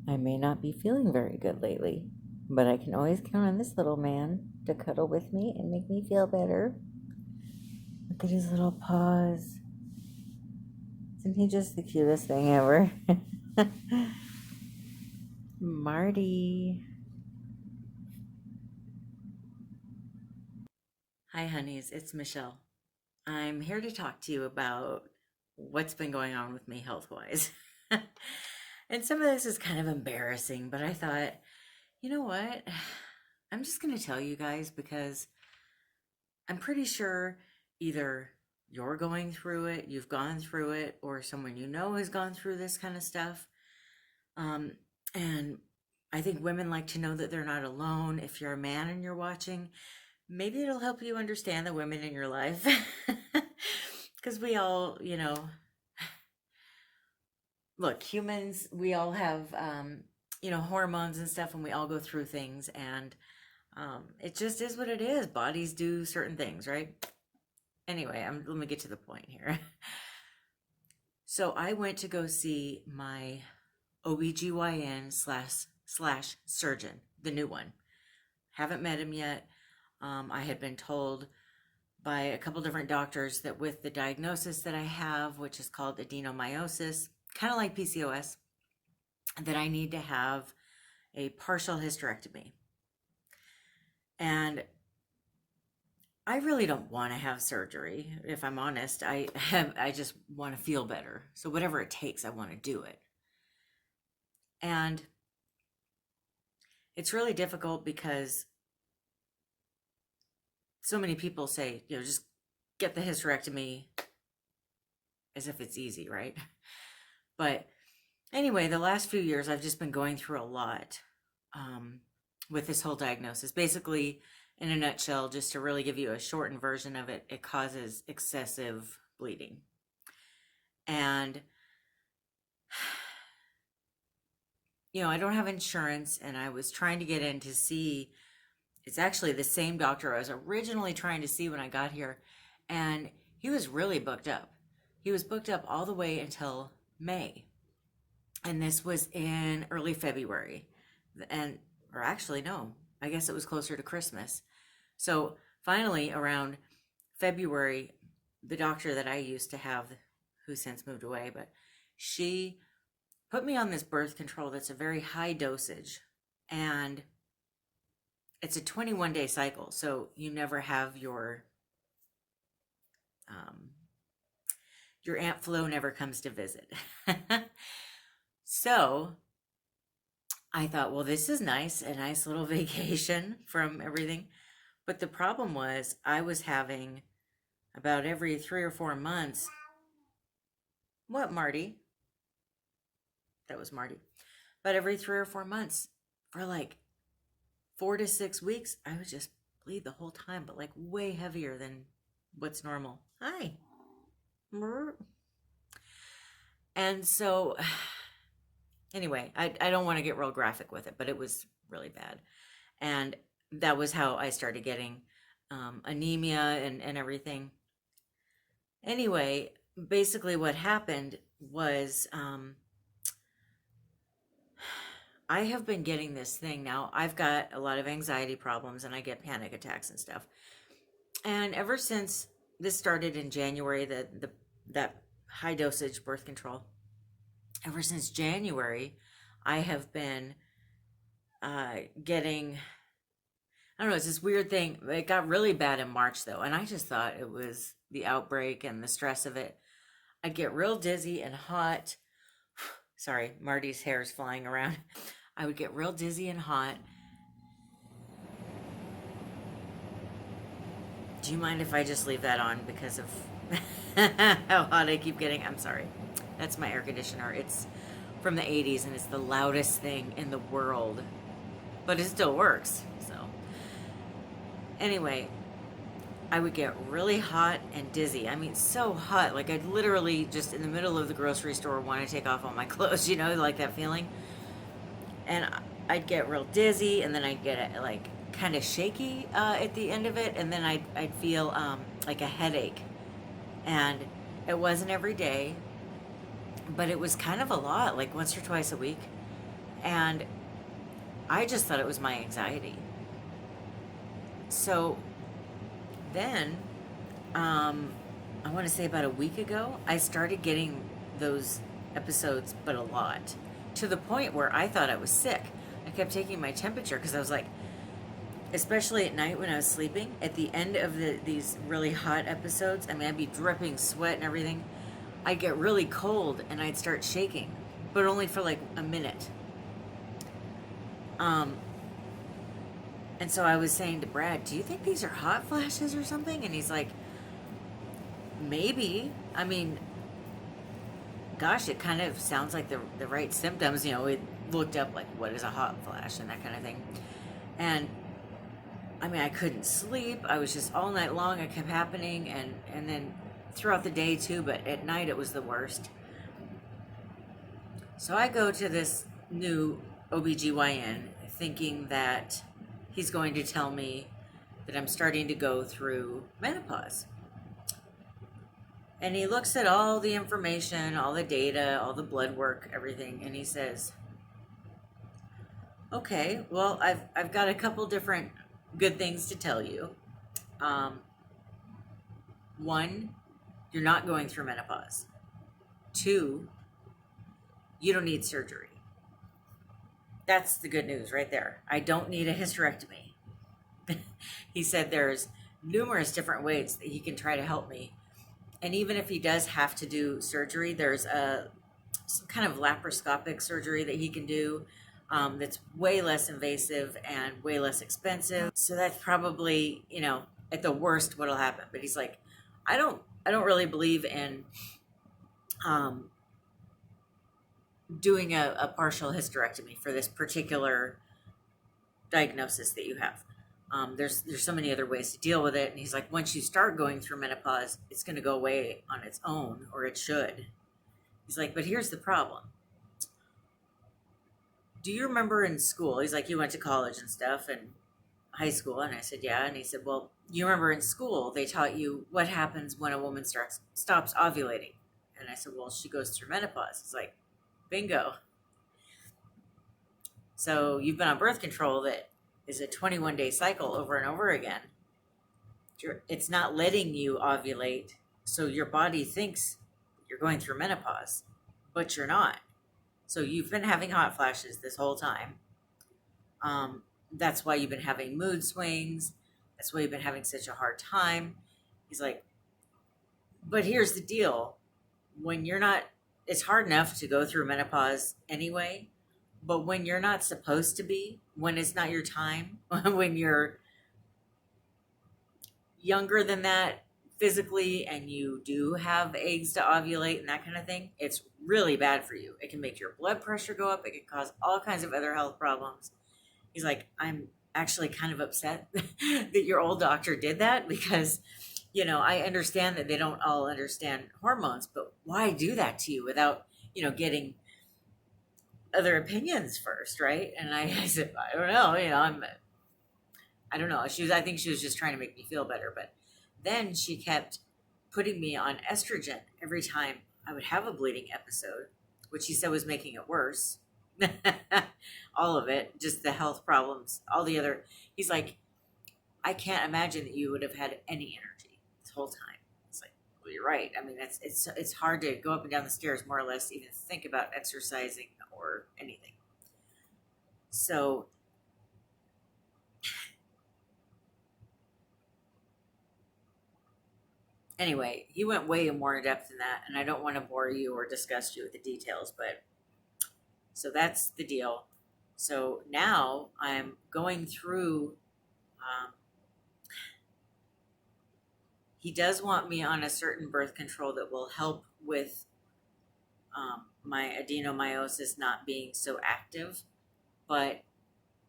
I may not be feeling very good lately, but I can always count on this little man to cuddle with me and make me feel better. Look at his little paws. Isn't he just the cutest thing ever? Marty. Hi, honeys. It's Michelle. I'm here to talk to you about what's been going on with me health-wise. And some of this is kind of embarrassing, but I thought, you know what? I'm just going to tell you guys because I'm pretty sure either you're going through it, you've gone through it, or someone you know has gone through this kind of stuff. And I think women like to know that they're not alone. If you're a man and you're watching, maybe it'll help you understand the women in your life. Because we all, look, humans, we all have, hormones and stuff, and we all go through things, and it just is what it is. Bodies do certain things, right? Anyway, let me get to the point here. So I went to go see my OBGYN slash surgeon, the new one. Haven't met him yet. I had been told by a couple different doctors that with the diagnosis that I have, which is called adenomyosis, kind of like PCOS, that I need to have a partial hysterectomy. And I really don't want to have surgery, if I'm honest. I just want to feel better. So whatever it takes, I want to do it. And it's really difficult because so many people say, just get the hysterectomy, as if it's easy, right? But anyway, the last few years, I've just been going through a lot with this whole diagnosis. Basically, in a nutshell, just to really give you a shortened version of it, it causes excessive bleeding. And, I don't have insurance, and I was trying to get in to see. It's actually the same doctor I was originally trying to see when I got here, and he was really booked up. He was booked up all the way until May, and this was in early February, or actually no, I guess it was closer to Christmas. So finally, around February, the doctor that I used to have, who since moved away, but she put me on this birth control that's a very high dosage, and it's a 21-day cycle, so you never have your Aunt Flo never comes to visit. So I thought, well, this is nice, a nice little vacation from everything. But the problem was I was having about every 3 or 4 months. What, Marty? That was Marty. But every 3 or 4 months for like 4 to 6 weeks, I would just bleed the whole time, but like way heavier than what's normal. Hi. And so, anyway, I don't want to get real graphic with it, but it was really bad. And that was how I started getting anemia and everything. Anyway, basically what happened was I have been getting this thing now. I've got a lot of anxiety problems, and I get panic attacks and stuff. And ever since this started in January, that high dosage birth control, ever since January, I have been getting, I don't know, it's this weird thing. It got really bad in March though, and I just thought it was the outbreak and the stress of it. I'd get real dizzy and hot. Sorry, Marty's hair is flying around. I would get real dizzy and hot. Do you mind if I just leave that on because of how hot I keep getting? I'm sorry. That's my air conditioner. It's from the 80s, and it's the loudest thing in the world. But it still works. So anyway, I would get really hot and dizzy. I mean, so hot. Like I'd literally just in the middle of the grocery store want to take off all my clothes, like that feeling. And I'd get real dizzy, and then I'd get like kind of shaky at the end of it, and then I'd feel like a headache. And it wasn't every day, but it was kind of a lot, like once or twice a week. And I just thought it was my anxiety. So then, I want to say about a week ago, I started getting those episodes, but a lot, to the point where I thought I was sick. I kept taking my temperature because I was like, especially at night when I was sleeping, at the end of these really hot episodes, I mean, I'd be dripping sweat and everything. I'd get really cold and I'd start shaking, but only for like a minute. And so I was saying to Brad, do you think these are hot flashes or something? And he's like, maybe. I mean, gosh, it kind of sounds like the right symptoms. You know, we looked up like what is a hot flash and that kind of thing. And I mean, I couldn't sleep. I was just all night long. It kept happening, and then throughout the day too. But at night, it was the worst. So I go to this new OBGYN thinking that he's going to tell me that I'm starting to go through menopause. And he looks at all the information, all the data, all the blood work, everything, and he says, okay, well, I've got a couple different good things to tell you. One, you're not going through menopause. Two, you don't need surgery. That's the good news right there. I don't need a hysterectomy. He said there's numerous different ways that he can try to help me. And even if he does have to do surgery, there's some kind of laparoscopic surgery that he can do that's way less invasive and way less expensive. So that's probably, you know, at the worst what'll happen. But he's like, I don't really believe in doing a partial hysterectomy for this particular diagnosis that you have. There's so many other ways to deal with it. And he's like, once you start going through menopause, it's going to go away on its own, or it should. He's like, but here's the problem. Do you remember in school? He's like, you went to college and stuff and high school. And I said, yeah. And he said, well, you remember in school, they taught you what happens when a woman stops ovulating. And I said, well, she goes through menopause. He's like, bingo. So you've been on birth control that is a 21-day cycle over and over again. It's not letting you ovulate, so your body thinks you're going through menopause, but you're not. So you've been having hot flashes this whole time. That's why you've been having mood swings. That's why you've been having such a hard time. He's like, but here's the deal. When you're not, it's hard enough to go through menopause anyway. But when you're not supposed to be, when it's not your time, when you're younger than that physically and you do have eggs to ovulate and that kind of thing, it's really bad for you. It can make your blood pressure go up. It can cause all kinds of other health problems. He's like, I'm actually kind of upset that your old doctor did that because, you know, I understand that they don't all understand hormones, but why do that to you without, you know, getting other opinions first, right? And I said, I don't know, you know, I don't know. I think she was just trying to make me feel better. But then she kept putting me on estrogen every time I would have a bleeding episode, which he said was making it worse. All of it, just the health problems, all the other. He's like, I can't imagine that you would have had any energy this whole time. It's like, well, you're right. I mean, it's hard to go up and down the stairs, more or less, even think about exercising or anything. So anyway, he went way more in depth than that, and I don't want to bore you or disgust you with the details, but so that's the deal. So now I'm going through, he does want me on a certain birth control that will help with my adenomyosis not being so active, but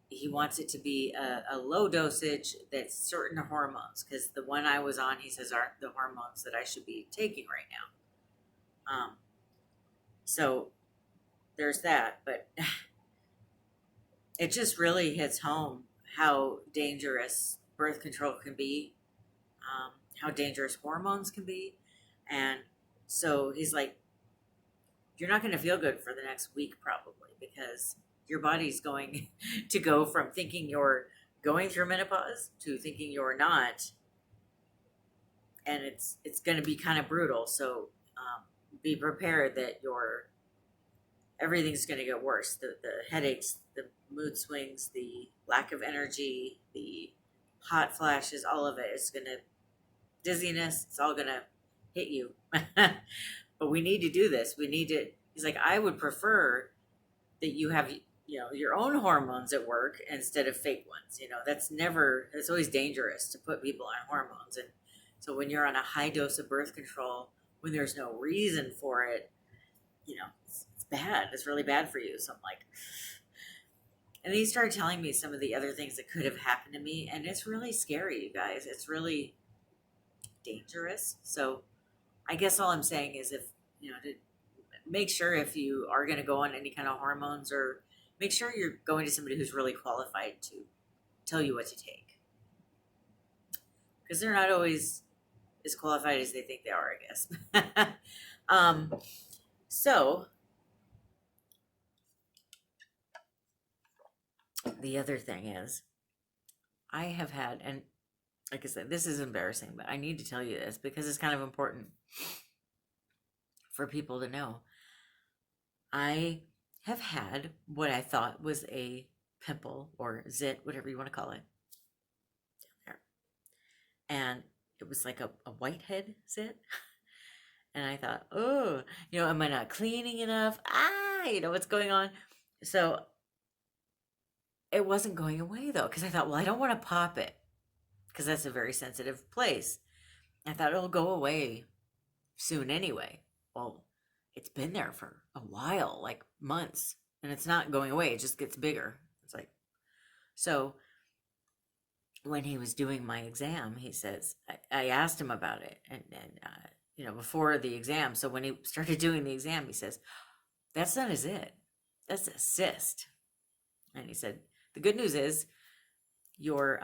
he wants it to be a low dosage that's certain hormones, because the one I was on, he says, aren't the hormones that I should be taking right now. So there's that, but it just really hits home how dangerous birth control can be, how dangerous hormones can be. And so he's like, you're not going to feel good for the next week probably, because your body's going to go from thinking you're going through menopause to thinking you're not, and it's going to be kind of brutal. So be prepared that everything's going to get worse. The headaches, the mood swings, the lack of energy, the hot flashes, all of it is going to, dizziness, it's all going to hit you. But we need to do this. We need to, he's like, I would prefer that you have, your own hormones at work instead of fake ones. That's always dangerous to put people on hormones. And so when you're on a high dose of birth control, when there's no reason for it, it's bad. It's really bad for you. So I'm like, and then he started telling me some of the other things that could have happened to me. And it's really scary, you guys. It's really dangerous. So I guess all I'm saying is to make sure if you are going to go on any kind of hormones, or make sure you're going to somebody who's really qualified to tell you what to take. Because they're not always as qualified as they think they are, I guess. So the other thing is, I have had, and like I said, this is embarrassing, but I need to tell you this because it's kind of important for people to know. I have had what I thought was a pimple or zit, whatever you want to call it, down there. And it was like a whitehead zit. And I thought, oh, am I not cleaning enough? What's going on? So it wasn't going away though, because I thought, well, I don't want to pop it because that's a very sensitive place. I thought it'll go away soon anyway. Well, it's been there for a while, like months, and it's not going away. It just gets bigger. It's like, so when he was doing my exam, he says, I asked him about it, and before the exam. So when he started doing the exam, he says, that's not a zit, that's a cyst. And he said, the good news is your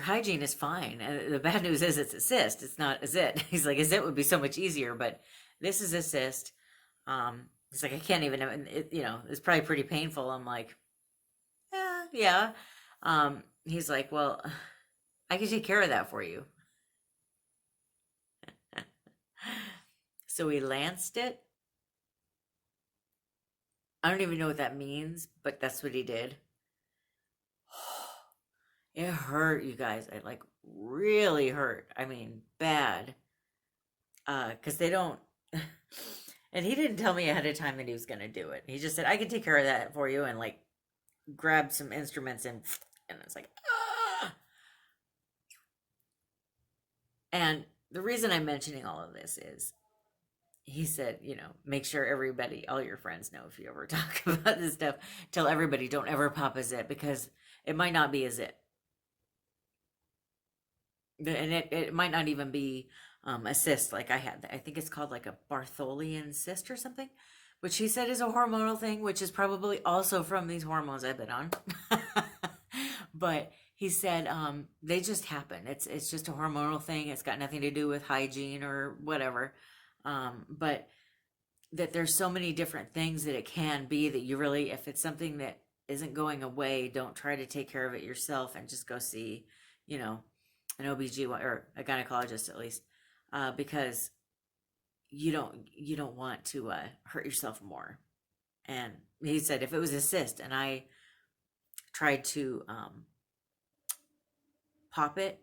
hygiene is fine. And the bad news is it's a cyst. It's not a zit. He's like, a zit would be so much easier, but this is a cyst. He's like, I can't even, it's probably pretty painful. I'm like, yeah. He's like, well, I can take care of that for you. So he lanced it. I don't even know what that means, but that's what he did. It hurt, you guys. It like really hurt. I mean, bad. Because they don't, and he didn't tell me ahead of time that he was going to do it. He just said, I can take care of that for you, and like grab some instruments, and it's like, ah. And the reason I'm mentioning all of this is, he said, make sure everybody, all your friends know if you ever talk about this stuff, tell everybody don't ever pop a zit, because it might not be a zit. And it might not even be a cyst like I had. I think it's called like a Bartholian cyst or something, which he said is a hormonal thing, which is probably also from these hormones I've been on. But he said they just happen. It's just a hormonal thing. It's got nothing to do with hygiene or whatever. But that there's so many different things that it can be, that you really, if it's something that isn't going away, don't try to take care of it yourself, and just go see, an OBGYN or a gynecologist at least, because you don't want to hurt yourself more. And he said if it was a cyst and I tried to pop it,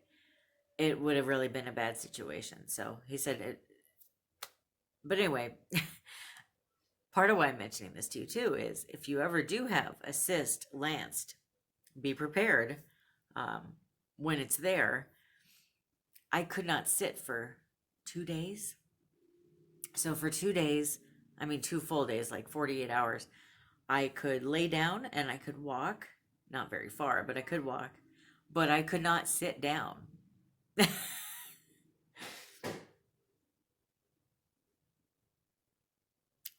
it would have really been a bad situation. So he said it. But anyway, part of why I'm mentioning this to you too is, if you ever do have a cyst lanced, be prepared when it's there. I could not sit for 2 days. So for 2 days, 2 full days, like 48 hours, I could lay down and I could walk, not very far, but I could walk, but I could not sit down.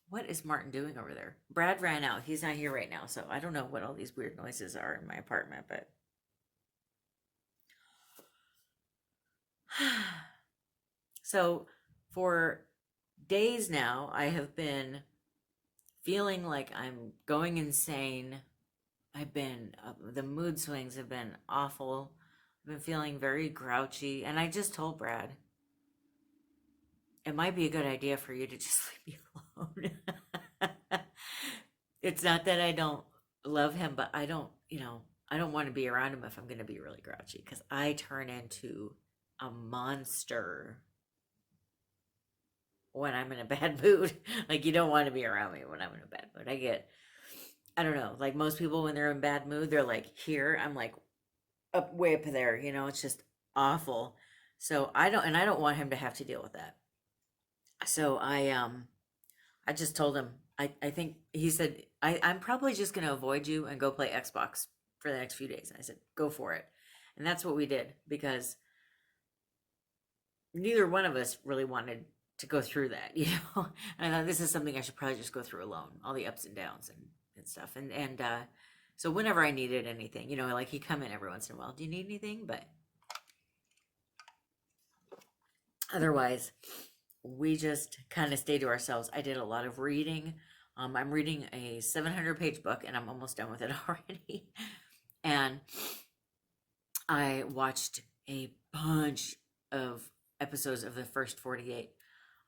What is Martin doing over there? Brad ran out. He's not here right now, so I don't know what all these weird noises are in my apartment, but so for days now, I have been feeling like I'm going insane. I've been, the mood swings have been awful. I've been feeling very grouchy. And I just told Brad, it might be a good idea for you to just leave me alone. It's not that I don't love him, but I don't, I don't want to be around him if I'm going to be really grouchy because I turn into a monster when I'm in a bad mood. Like, you don't want to be around me when I'm in a bad mood. I don't know, like most people when they're in bad mood, they're like here. I'm like way up there, it's just awful. So I don't want him to have to deal with that. So I just told him, I think he said, I'm probably just going to avoid you and go play Xbox for the next few days. And I said, go for it. And that's what we did because neither one of us really wanted to go through that, And I thought this is something I should probably just go through alone, all the ups and downs and stuff. And so whenever I needed anything, like he'd come in every once in a while, do you need anything? But otherwise, we just kind of stay to ourselves. I did a lot of reading. I'm reading a 700-page book, and I'm almost done with it already. And I watched a bunch of episodes of the first 48.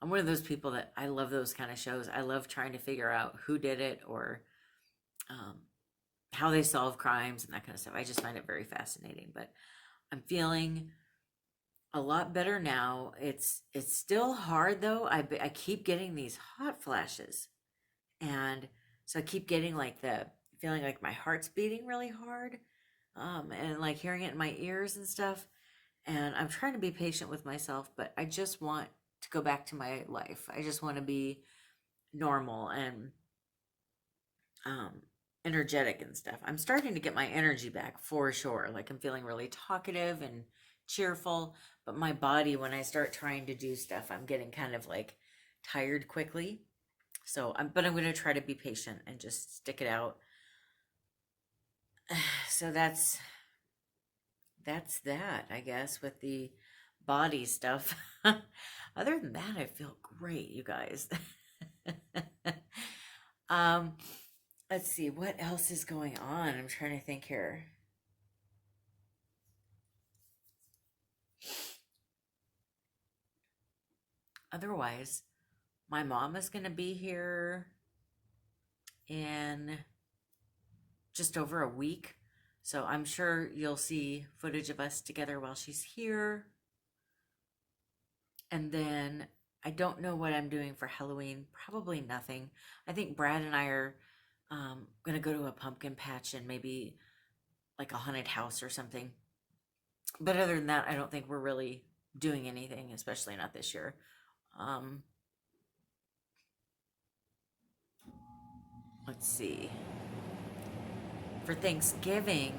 I'm one of those people that I love those kind of shows. I love trying to figure out who did it or how they solve crimes and that kind of stuff. I just find it very fascinating. But I'm feeling a lot better now. It's still hard though. I keep getting these hot flashes, and so I keep getting like the feeling like my heart's beating really hard, and like hearing it in my ears and stuff. And I'm trying to be patient with myself, but I just want to go back to my life. I just want to be normal and energetic and stuff. I'm starting to get my energy back for sure. Like I'm feeling really talkative and cheerful, but my body, when I start trying to do stuff, I'm getting kind of like tired quickly. So I'm going to try to be patient and just stick it out. So that's that, I guess, with the body stuff. Other than that, I feel great, you guys. Let's see what else is going on. I'm trying to think here. Otherwise, my mom is going to be here in just over a week. So I'm sure you'll see footage of us together while she's here. And then I don't know what I'm doing for Halloween. Probably nothing. I think Brad and I are going to go to a pumpkin patch and maybe like a haunted house or something. But other than that, I don't think we're really doing anything, especially not this year. Let's see. For Thanksgiving,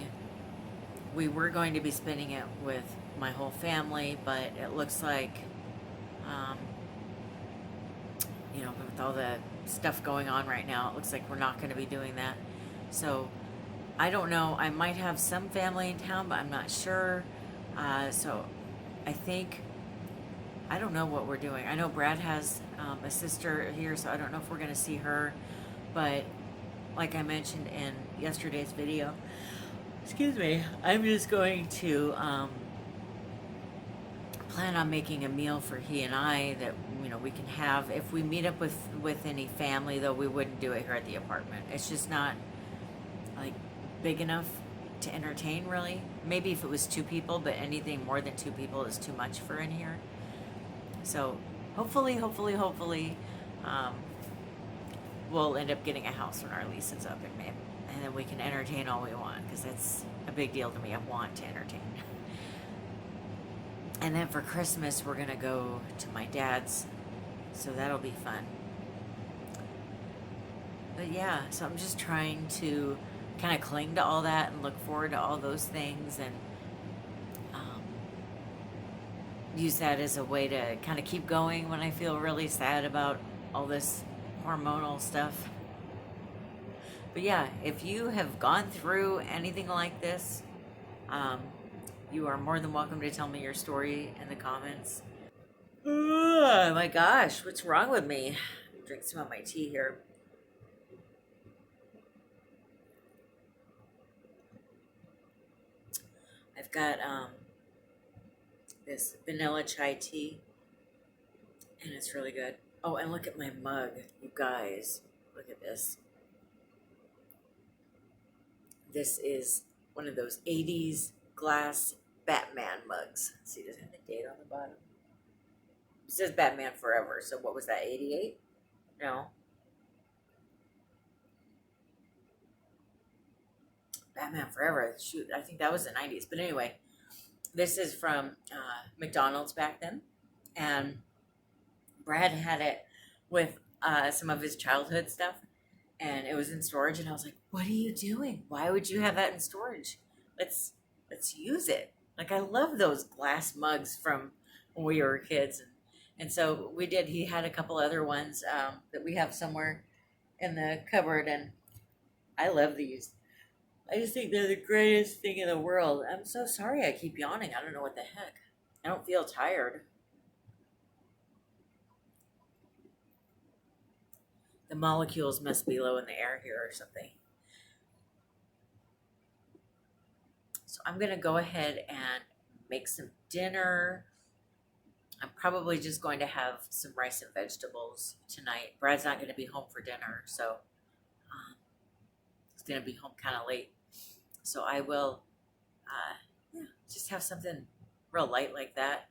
we were going to be spending it with my whole family, but it looks like, with all the stuff going on right now, it looks like we're not going to be doing that. So I don't know. I might have some family in town, but I'm not sure. So I think, I don't know what we're doing. I know Brad has a sister here, so I don't know if we're going to see her. But like I mentioned in yesterday's video, excuse me, I'm just going to plan on making a meal for he and I that we can have. If we meet up with any family, though, we wouldn't do it here at the apartment. It's just not like big enough to entertain, really. Maybe if it was 2 people, but anything more than 2 people is too much for in here. So hopefully, we'll end up getting a house when our lease is up in May, and then we can entertain all we want, because that's a big deal to me. I want to entertain. And then for Christmas, we're gonna go to my dad's, so that'll be fun. But yeah, so I'm just trying to kind of cling to all that and look forward to all those things, and use that as a way to kind of keep going when I feel really sad about all this hormonal stuff. But yeah, if you have gone through anything like this, you are more than welcome to tell me your story in the comments. Oh my gosh, what's wrong with me? Drink some of my tea here. I've got this vanilla chai tea, and it's really good. Oh, and look at my mug, you guys. Look at this. This is one of those 80s glass Batman mugs. Let's see, does it have a date on the bottom? It says Batman Forever. So what was that, 88? No. Batman Forever. Shoot, I think that was the 90s. But anyway, this is from McDonald's back then. And Brad had it with some of his childhood stuff. And it was in storage. And I was like, what are you doing? Why would you have that in storage? Let's use it. Like, I love those glass mugs from when we were kids. And so we did. He had a couple other ones that we have somewhere in the cupboard. And I love these. I just think they're the greatest thing in the world. I'm so sorry I keep yawning. I don't know what the heck. I don't feel tired. The molecules must be low in the air here or something. So I'm going to go ahead and make some dinner. I'm probably just going to have some rice and vegetables tonight. Brad's not going to be home for dinner, so he's going to be home kind of late. So I will just have something real light like that.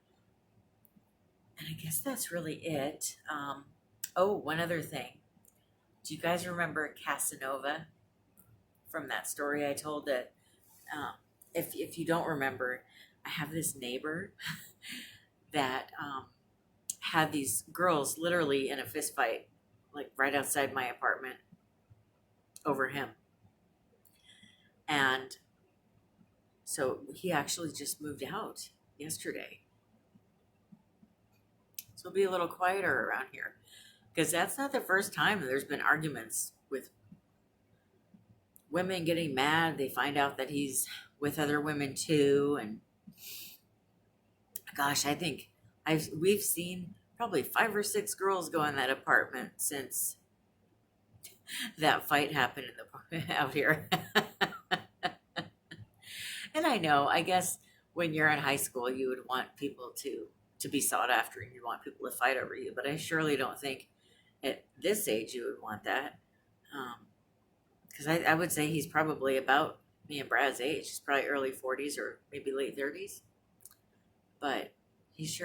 And I guess that's really it. Oh, one other thing. Do you guys remember Casanova from that story I told? That if you don't remember, I have this neighbor that had these girls literally in a fist fight, like right outside my apartment over him. And so he actually just moved out yesterday. So it'll be a little quieter around here, because that's not the first time there's been arguments with women getting mad. They find out that he's with other women too. And gosh, I think we've seen probably 5 or 6 girls go in that apartment since that fight happened out here. And I know, I guess when you're in high school, you would want people to be sought after, and you want people to fight over you. But I surely don't think at this age you would want that. Because I would say he's probably about me and Brad's age. He's probably early 40s or maybe late 30s. But he's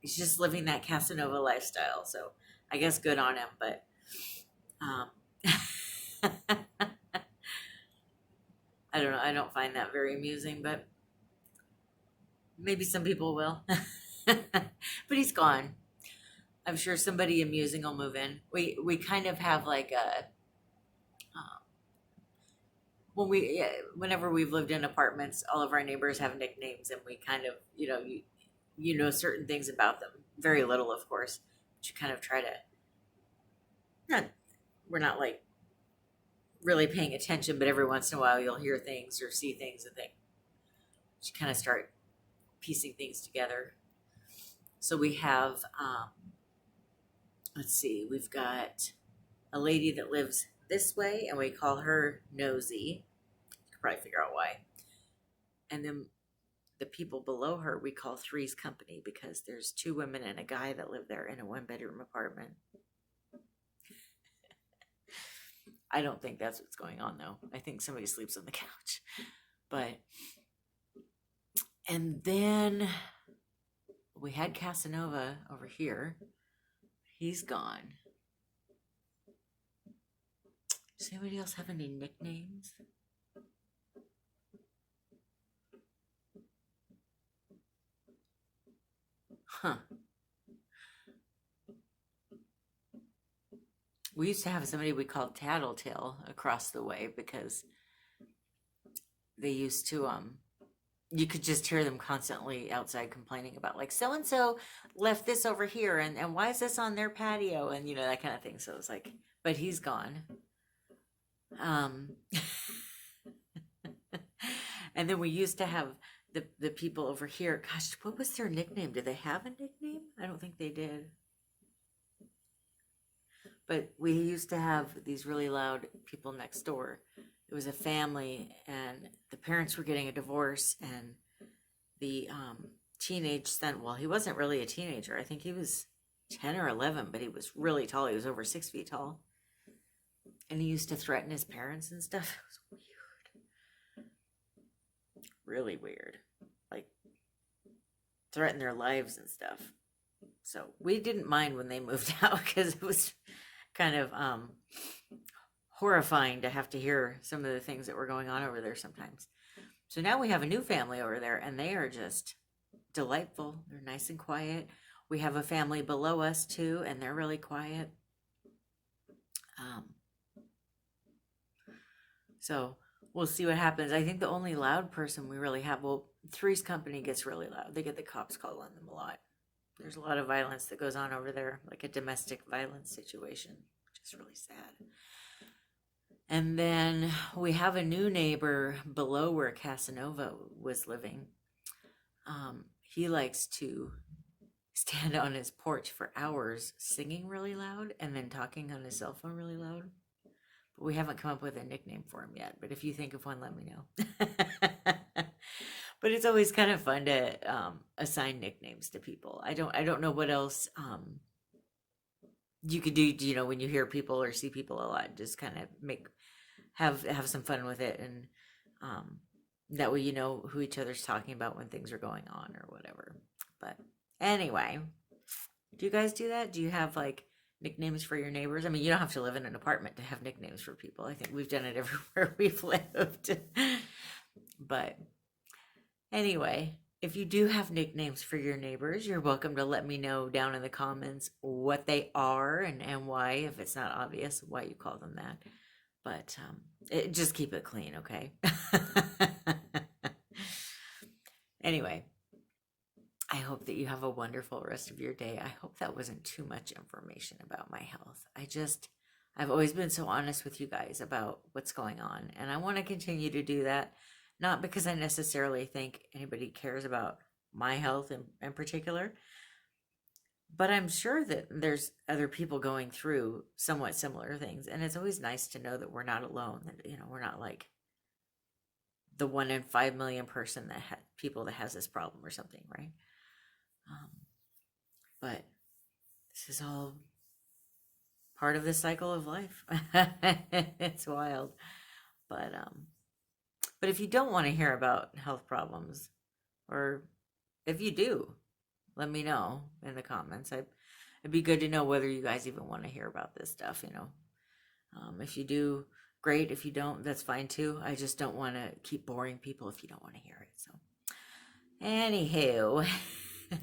just living that Casanova lifestyle. So I guess good on him. But I don't know. I don't find that very amusing, but maybe some people will. But he's gone. I'm sure somebody amusing will move in. We kind of have like a whenever we've lived in apartments, all of our neighbors have nicknames, and we kind of you know certain things about them. Very little, of course, but you kind of try to we're not like really paying attention, but every once in a while you'll hear things or see things and think you kind of start piecing things together. So we have let's see, we've got a lady that lives this way, and we call her Nosy. You can probably figure out why. And then the people below her we call Three's Company, because there's 2 women and a guy that live there in a 1-bedroom apartment. I don't think that's what's going on, though. I think somebody sleeps on the couch. And then we had Casanova over here. He's gone. Does anybody else have any nicknames? Huh. We used to have somebody we called Tattletale across the way, because they used to you could just hear them constantly outside complaining about, like, so and so left this over here, and why is this on their patio, and that kind of thing. So it was like, but he's gone. And then we used to have the people over here. Gosh, what was their nickname? Did they have a nickname? I don't think they did. But we used to have these really loud people next door it was a family, and the parents were getting a divorce, and the teenage son, well, he wasn't really a teenager. I think he was 10 or 11, but he was really tall. He was over 6 feet tall. And he used to threaten his parents and stuff. It was weird. Really weird. Like, threaten their lives and stuff. So we didn't mind when they moved out because it was kind of horrifying to have to hear some of the things that were going on over there sometimes. So now we have a new family over there, and they are just delightful. They're nice and quiet. We have a family below us too, and they're really quiet. So we'll see what happens. I think the only loud person we really have, well, Three's Company gets really loud. They get the cops called on them a lot. There's a lot of violence that goes on over there, like a domestic violence situation, which is really sad. And then we have a new neighbor below where Casanova was living. He likes to stand on his porch for hours singing really loud and then talking on his cell phone really loud. But we haven't come up with a nickname for him yet. But if you think of one, let me know. But it's always kind of fun to assign nicknames to people. I don't know what else you could do. You know, when you hear people or see people a lot, just kind of have some fun with it, and that way you know who each other's talking about when things are going on or whatever. But anyway, do you guys do that? Do you have like nicknames for your neighbors? I mean, you don't have to live in an apartment to have nicknames for people. I think we've done it everywhere we've lived. But anyway, if you do have nicknames for your neighbors, you're welcome to let me know down in the comments what they are and why, if it's not obvious, why you call them that. But just keep it clean, okay? Anyway, I hope that you have a wonderful rest of your day. I hope that wasn't too much information about my health. I've always been so honest with you guys about what's going on, and I want to continue to do that. Not because I necessarily think anybody cares about my health in particular, but I'm sure that there's other people going through somewhat similar things. And it's always nice to know that we're not alone. That, you know, we're not like the 1 in 5 million person people that has this problem or something, right? But this is all part of the cycle of life. It's wild. But if you don't want to hear about health problems, or if you do, let me know in the comments. It'd be good to know whether you guys even want to hear about this stuff, you know. If you do, great. If you don't, that's fine too. I just don't want to keep boring people if you don't want to hear it. So, anywho,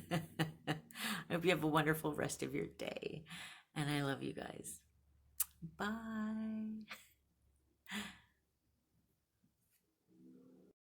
I hope you have a wonderful rest of your day. And I love you guys. Bye.